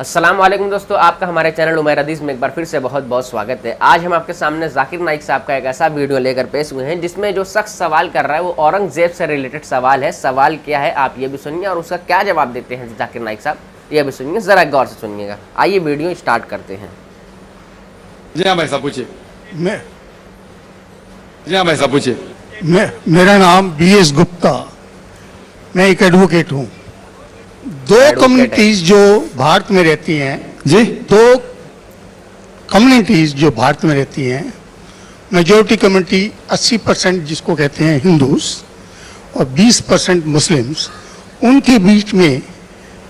अस्सलाम वालेकुम दोस्तों, आपका हमारे चैनल उमैर हदीस में एक बार फिर से बहुत बहुत स्वागत है। आज हम आपके सामने जाकिर नाइक साहब का एक ऐसा वीडियो लेकर पेश हुए हैं जिसमें जो शख्स सवाल कर रहा है वो औरंगजेब से रिलेटेड सवाल है। सवाल क्या है आप ये भी सुनिए और उसका क्या जवाब देते हैं जाकिर नाइक साहब ये भी सुनिए, ज़रा गौर से सुनिएगा। आइए वीडियो स्टार्ट करते हैं। जी हाँ भाई साहब पूछिए। जी हाँ भाई साहब पूछिए। मेरा नाम BS गुप्ता, मैं एक एडवोकेट हूँ। दो कम्युनिटीज जो भारत में रहती हैं जी, दो कम्युनिटीज जो भारत में रहती हैं, मेजोरिटी कम्युनिटी 80% जिसको कहते हैं हिंदूज और 20% मुस्लिम्स, उनके बीच में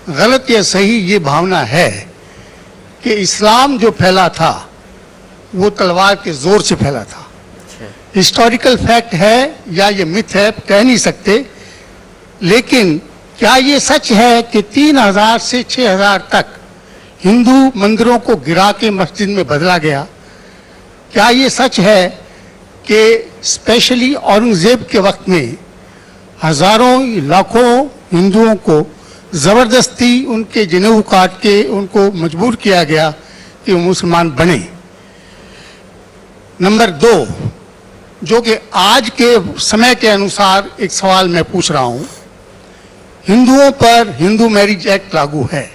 गलत या सही ये भावना है कि इस्लाम जो फैला था वो तलवार के जोर से फैला था। हिस्टोरिकल फैक्ट है या ये मिथ है कह नहीं सकते, लेकिन क्या ये सच है कि 3000 से 6000 तक हिंदू मंदिरों को गिरा के मस्जिद में बदला गया? क्या ये सच है कि स्पेशली औरंगजेब के वक्त में हजारों लाखों हिंदुओं को ज़बरदस्ती उनके जनेऊ काट के उनको मजबूर किया गया कि वो मुसलमान बने? नंबर 2, जो कि आज के समय के अनुसार एक सवाल मैं पूछ रहा हूँ, हिंदुओं पर हिंदू मैरिज एक्ट लागू है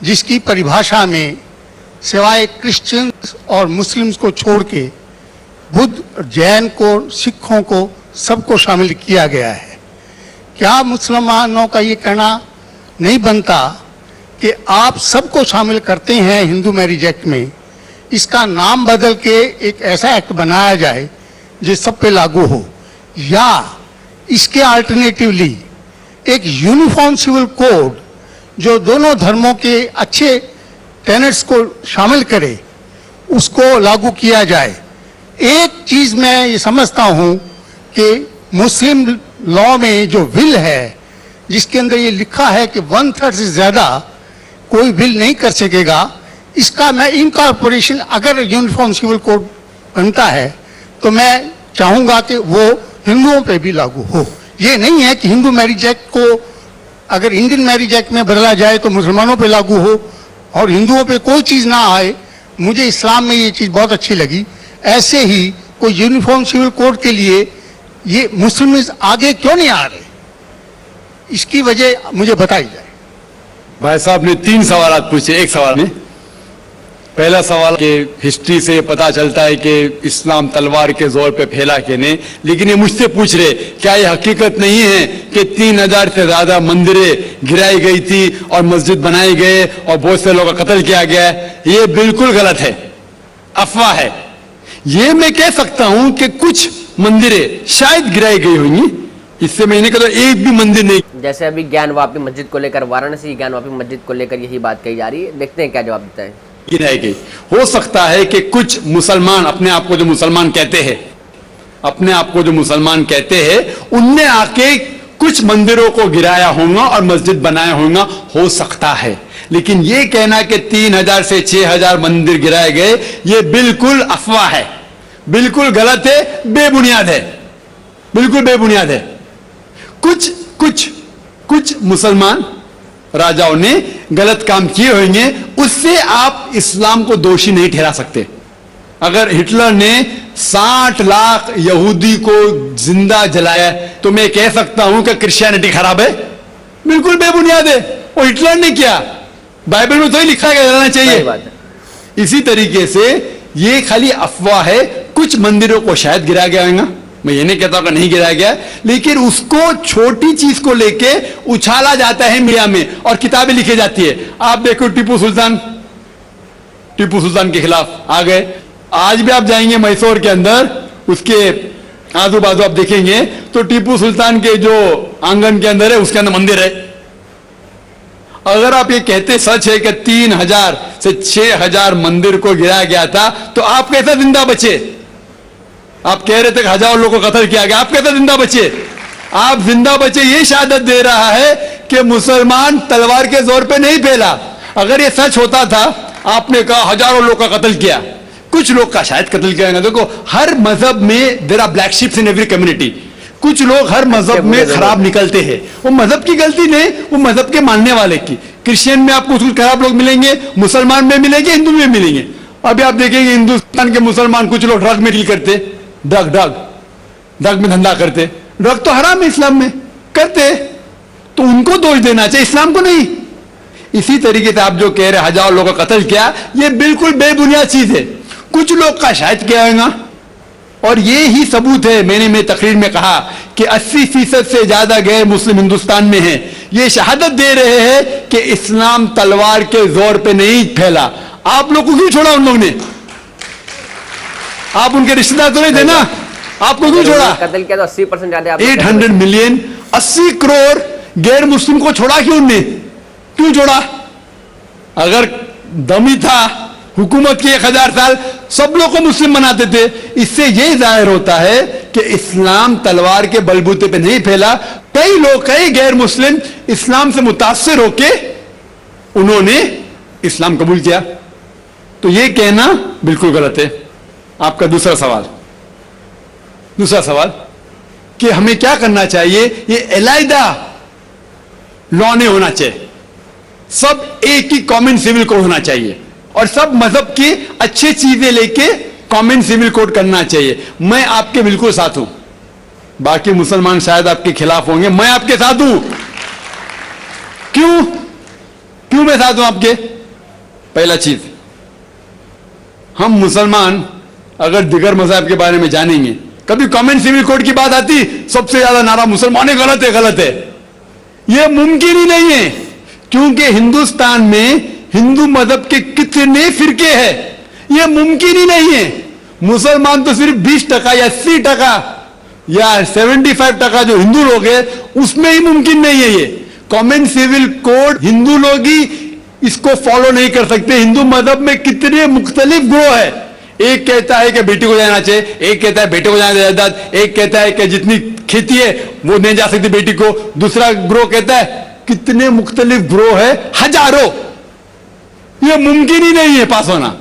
जिसकी परिभाषा में सिवाय क्रिश्चियंस और मुस्लिम्स को छोड़ के बुद्ध, जैन को, सिखों को सबको शामिल किया गया है। क्या मुसलमानों का ये कहना नहीं बनता कि आप सबको शामिल करते हैं हिंदू मैरिज एक्ट में, इसका नाम बदल के एक ऐसा एक्ट बनाया जाए जो सब पे लागू हो, या इसके अल्टरनेटिवली एक यूनिफॉर्म सिविल कोड जो दोनों धर्मों के अच्छे टेनेट्स को शामिल करे उसको लागू किया जाए। एक चीज मैं ये समझता हूं कि मुस्लिम लॉ में जो विल है जिसके अंदर ये लिखा है कि 1/3 से ज्यादा कोई विल नहीं कर सकेगा, इसका मैं इनकॉर्पोरेशन अगर यूनिफॉर्म सिविल कोड बनता है तो मैं चाहूंगा कि वो हिंदुओं पे भी लागू हो। ये नहीं है कि हिंदू मैरिज एक्ट को अगर इंडियन मैरिज एक्ट में बदला जाए तो मुसलमानों पे लागू हो और हिंदुओं पे कोई चीज़ ना आए। मुझे इस्लाम में ये चीज़ बहुत अच्छी लगी। ऐसे ही कोई यूनिफॉर्म सिविल कोड के लिए ये मुस्लिम आगे क्यों नहीं आ रहे, इसकी वजह मुझे बताई जाए। भाई साहब ने 3 सवाल पूछे एक सवाल में। पहला सवाल के हिस्ट्री से पता चलता है कि इस्लाम तलवार के जोर पे फैला कि नहीं, लेकिन ये मुझसे पूछ रहे क्या ये हकीकत नहीं है कि 3000 से ज्यादा मंदिरें गिराई गई थी और मस्जिद बनाए गए और बहुत से लोगों का कत्ल किया गया है? ये बिल्कुल गलत है, अफवाह है। ये मैं कह सकता हूं कि कुछ मंदिरें शायद गिराई गई होंगी, इससे मैंने कहा एक भी मंदिर नहीं। जैसे अभी ज्ञानवापी मस्जिद को लेकर, वाराणसी ज्ञानवापी मस्जिद को लेकर यही बात कही जा रही है। देखते हैं क्या जवाब देता है। गिराई गई हो सकता है कि कुछ मुसलमान अपने आप को जो मुसलमान कहते हैं, अपने आप को जो मुसलमान कहते हैं, उनने आके कुछ मंदिरों को गिराया होगा और मस्जिद बनाया होगा, हो सकता है। लेकिन यह कहना कि 3000 से 6000 मंदिर गिराए गए, यह बिल्कुल अफवाह है, बिल्कुल गलत है, बेबुनियाद है, बिल्कुल बेबुनियाद है। कुछ मुसलमान राजाओं ने गलत काम किए होंगे, उससे आप इस्लाम को दोषी नहीं ठहरा सकते। अगर हिटलर ने 60 लाख यहूदी को जिंदा जलाया तो मैं कह सकता हूं कि क्रिश्चियनिटी खराब है? बिल्कुल बेबुनियाद है। वो हिटलर ने किया, बाइबल में तो ही लिखा है जलाना चाहिए। इसी तरीके से ये खाली अफवाह है। कुछ मंदिरों को शायद गिराया गया होगा, मैं ये नहीं कहता कि नहीं गिराया गया, लेकिन उसको छोटी चीज को लेके उछाला जाता है मीडिया में और किताबें लिखी जाती है। आप देखो टीपू सुल्तान के खिलाफ आ गए। आज भी आप जाएंगे मैसूर के अंदर, उसके आजू बाजू आप देखेंगे तो टीपू सुल्तान के जो आंगन के अंदर है उसके अंदर मंदिर है। अगर आप ये कहते सच है कि 3000 से 6000 मंदिर को गिराया गया था तो आप कैसे जिंदा बचे? आप कह रहे थे कि हजारों लोगों को कत्ल किया गया, आप कैसे जिंदा बचे? आप जिंदा बचे ये शहादत दे रहा है कि मुसलमान तलवार के जोर पे नहीं फैला। अगर ये सच होता था, आपने कहा हजारों लोग का कत्ल किया, कुछ लोग का शायद कत्ल किया। देखो हर मजहब में there are black ships in every community. कुछ लोग हर मजहब में खराब निकलते हैं, वो मजहब की गलती नहीं, वो मजहब के मानने वाले की। क्रिश्चियन में आपको कुछ खराब लोग मिलेंगे, मुसलमान में मिलेंगे, हिंदू में मिलेंगे। अभी आप देखेंगे हिंदुस्तान के मुसलमान कुछ लोग ड्रग में डील करते, ड्रग में धंधा करते। ड्रग तो हराम है इस्लाम में, करते, तो उनको दोष देना चाहिए, इस्लाम को नहीं। इसी तरीके से आप जो कह रहे हजारों लोगों का कत्ल किया, ये बिल्कुल बेबुनियाद चीज है। कुछ लोग का शायद किया होगा, और ये ही सबूत है। मैंने मेरी तकरीर में कहा कि 80% से ज्यादा गैर मुस्लिम हिंदुस्तान में हैं। ये शहादत दे रहे हैं कि इस्लाम तलवार के जोर पे नहीं फैला। आप लोग को क्यों छोड़ा उन लोग ने? आप उनके रिश्तेदार तो नहीं थे ना, आपको क्यों छोड़ा? कत्ल किया तो 80% ज्यादा 800 मिलियन 80 करोड़ गैर मुस्लिम को छोड़ा क्यों उनने? क्यों छोड़ा? अगर दमी था हुकूमत की 1000 साल सब लोग को मुस्लिम बनाते थे। इससे यह जाहिर होता है कि इस्लाम तलवार के बलबूते पे नहीं फैला। कई लोग, कई गैर मुस्लिम इस्लाम से मुतासिर होके उन्होंने इस्लाम कबूल किया। तो यह कहना बिल्कुल गलत है। आपका दूसरा सवाल कि हमें क्या करना चाहिए? ये अलहदा लॉ नहीं होना चाहिए, सब एक ही कॉमन सिविल कोड होना चाहिए, और सब मजहब की अच्छी चीजें लेके कॉमन सिविल कोड करना चाहिए। मैं आपके बिल्कुल साथ हूं, बाकी मुसलमान शायद आपके खिलाफ होंगे, मैं आपके साथ हूं। क्यों मैं साथ हूं आपके? पहला चीज, हम मुसलमान अगर दिगर मजहब के बारे में जानेंगे, कभी कॉमन सिविल कोड की बात आती सबसे ज्यादा नारा मुसलमान गलत है। यह मुमकिन ही नहीं है, क्योंकि हिंदुस्तान में हिंदू मजहब के कितने फिरके हैं, यह मुमकिन ही नहीं है। मुसलमान तो सिर्फ 20% या 80% या 75% जो हिंदू लोग हैं उसमें ही मुमकिन नहीं है। ये कॉमन सिविल कोड हिंदू लोग ही इसको फॉलो नहीं कर सकते। हिंदू मजहब में कितने मुख्तलिफ ग्रोह है। एक कहता है कि बेटी को जाना चाहिए, एक कहता है बेटे को जाना जायदाद, एक कहता है कि जितनी खेती है वो नहीं जा सकती बेटी को, दूसरा ग्रोह कहता है, कितने मुख्तलिफ ग्रोह है, हजारों। यह मुमकिन ही नहीं है पास होना,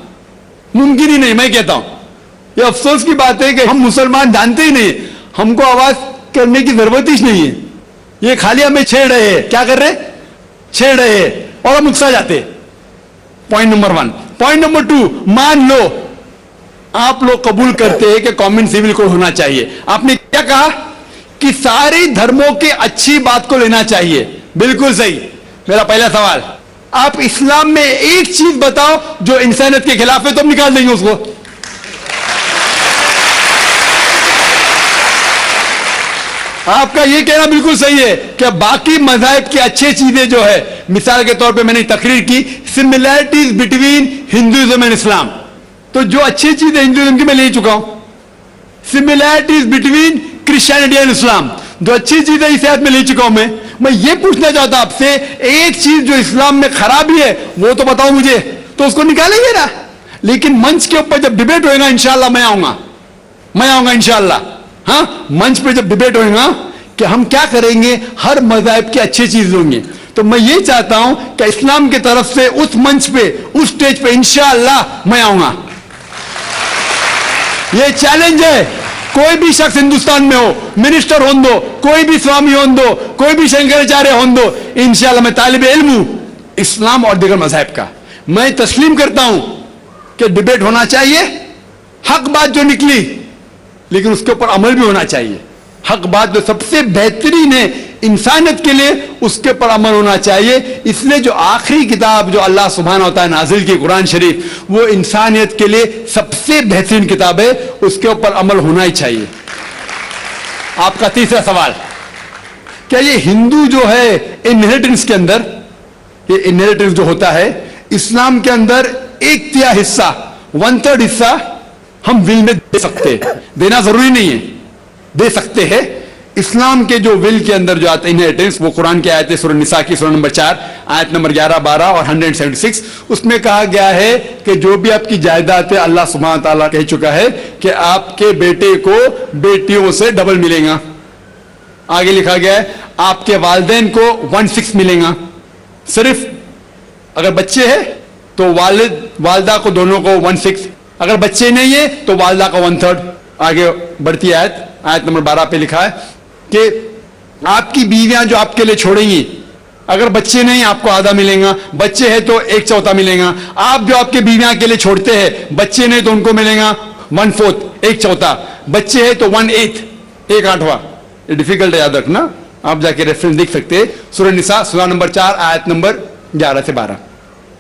मुमकिन ही नहीं। मैं कहता हूं यह अफसोस की बात है कि हम मुसलमान जानते ही नहीं, हमको आवाज करने की जरूरत ही नहीं है। ये खाली हमें छेड़ रहे हैं। क्या कर रहे? छेड़ रहे हैं और हम उकसा जाते। Point number 1। पॉइंट नंबर 2, मान लो आप लोग कबूल करते हैं कि कॉमन सिविल कोड होना चाहिए। आपने क्या कहा कि सारे धर्मों की अच्छी बात को लेना चाहिए। बिल्कुल सही। मेरा पहला सवाल, आप इस्लाम में एक चीज बताओ जो इंसानियत के खिलाफ है, तो हम निकाल देंगे उसको। आपका यह कहना बिल्कुल सही है कि बाकी मज़ाहिब की अच्छी चीजें जो है, मिसाल के तौर पे मैंने तकरीर की similarities between Hinduism and Islam, तो जो अच्छी चीजें हिंदुइज्म की मैं ले चुका हूं। Similarities between Christianity and Islam, जो अच्छी चीजें इस आयत में ले चुका हूं। मैं ये पूछना चाहता हूं आपसे, एक चीज जो इस्लाम में खराबी है वो तो बताओ मुझे, तो उसको निकालेंगे ना। लेकिन मंच के ऊपर जब डिबेट होएगा इंशाल्लाह मैं आऊंगा इंशाल्लाह। हाँ, मंच पे जब डिबेट होएगा कि हम क्या करेंगे, हर मज़हब की अच्छी चीज होंगे, तो मैं ये चाहता हूं कि इस्लाम की तरफ से उस मंच पे, उस स्टेज पे इंशाल्लाह मैं आऊंगा। ये चैलेंज है। कोई भी शख्स हिंदुस्तान में हो, मिनिस्टर हों दो, कोई भी स्वामी हों दो, कोई भी शंकराचार्य हों दो, इंशाल्लाह मैं तालिब इल्म हूं इस्लाम और दीगर मज़हब का। मैं तस्लीम करता हूं कि डिबेट होना चाहिए, हक बात जो निकली, लेकिन उसके ऊपर अमल भी होना चाहिए। हक बात जो सबसे बेहतरीन है इंसानियत के लिए, उसके ऊपर अमल होना चाहिए। इसलिए जो आखिरी किताब जो अल्लाह सुब्हानहू व तआला नाजिल की कुरान शरीफ, वो इंसानियत के लिए सबसे बेहतरीन किताब है, उसके ऊपर अमल होना ही चाहिए। आपका तीसरा सवाल, क्या ये हिंदू जो है इनहेरिटेंस के अंदर, ये इनहेरिटेंस जो होता है इस्लाम के अंदर 1/3 हिस्सा, 1/3 हिस्सा हम विल में दे सकते हैं, देना जरूरी नहीं है, दे सकते हैं। इस्लाम के जो विल के अंदर जो आता है इनहेरिटेंस, वो कुरान की आयत है सूरह निसा की सूरह नंबर 4 आयत नंबर 11, 12 और 176। उसमें कहा गया है कि जो भी आपकी जायदाद है, अल्लाह सुब्हानहू व तआला कह चुका है कि आपके बेटे को बेटियों से डबल मिलेगा। आगे लिखा गया है आपके वालिदैन को 1/6 मिलेगा। सिर्फ अगर बच्चे हैं तो वालिद वालदा को दोनों को 1/6, अगर बच्चे नहीं है तो वालदा का 1/3। आगे बढ़ती आयत नंबर 12 पे लिखा है कि आपकी बीवियां जो आपके लिए छोड़ेंगी, अगर बच्चे नहीं आपको आधा मिलेगा, बच्चे हैं तो 1/4 मिलेगा। आप जो आपके बीवियां के लिए छोड़ते हैं, बच्चे नहीं तो उनको मिलेगा 1/4, 1/4, बच्चे हैं तो 1/8, 1/8। ये डिफिकल्ट है, याद रखना, आप जाके रेफरेंस देख सकते हैं, सूरह निसा सूरह नंबर 4 आयत नंबर 11 से 12।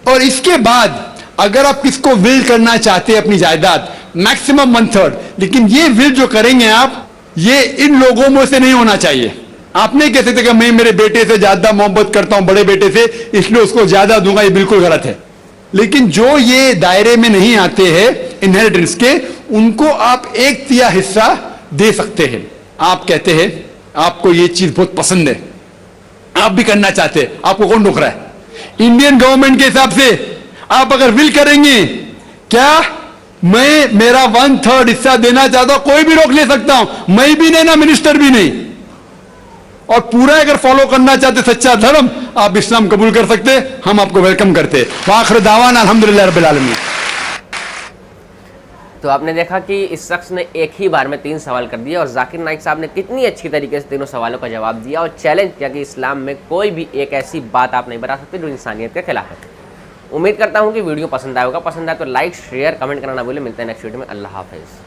और इसके बाद अगर आप किसको विल करना चाहते हैं अपनी जायदाद, मैक्सिमम 1/3, लेकिन ये विल जो करेंगे आप, ये इन लोगों में से नहीं होना चाहिए। आप नहीं कह सकते कि मैं मेरे बेटे से ज्यादा मोहब्बत करता हूं, बड़े बेटे से, इसलिए उसको ज्यादा दूंगा, ये बिल्कुल गलत है। लेकिन जो ये दायरे में नहीं आते हैं इनहेरिटेंस के, उनको आप 1/3 हिस्सा दे सकते हैं। आप कहते हैं आपको ये चीज बहुत पसंद है, आप भी करना चाहते हैं, आपको कौन रोक रहा है? इंडियन गवर्नमेंट के हिसाब से आप अगर विल करेंगे, क्या मैं मेरा 1/3 हिस्सा देना चाहता हूं, कोई भी रोक ले सकता हूं, मैं भी नहीं ना मिनिस्टर भी नहीं। और पूरा अगर फॉलो करना चाहते सच्चा धर्म, आप इस्लाम कबूल कर सकते, हम आपको वेलकम करते। वाखिर दावाना अल्हम्दुलिल्लाह रब्बिल आलमीन। तो आपने देखा कि इस शख्स ने एक ही बार में 3 सवाल कर दिए और जाकिर नाइक साहब ने कितनी अच्छी तरीके से तीनों सवालों का जवाब दिया और चैलेंज किया कि इस्लाम में कोई भी एक ऐसी बात आप नहीं बता सकते जो इंसानियत के खिलाफ है। उम्मीद करता हूँ कि वीडियो पसंद आया होगा। पसंद आए तो लाइक, शेयर, कमेंट करना ना भूलें। मिलते हैं नेक्स्ट वीडियो में। अल्लाह हाफिज़।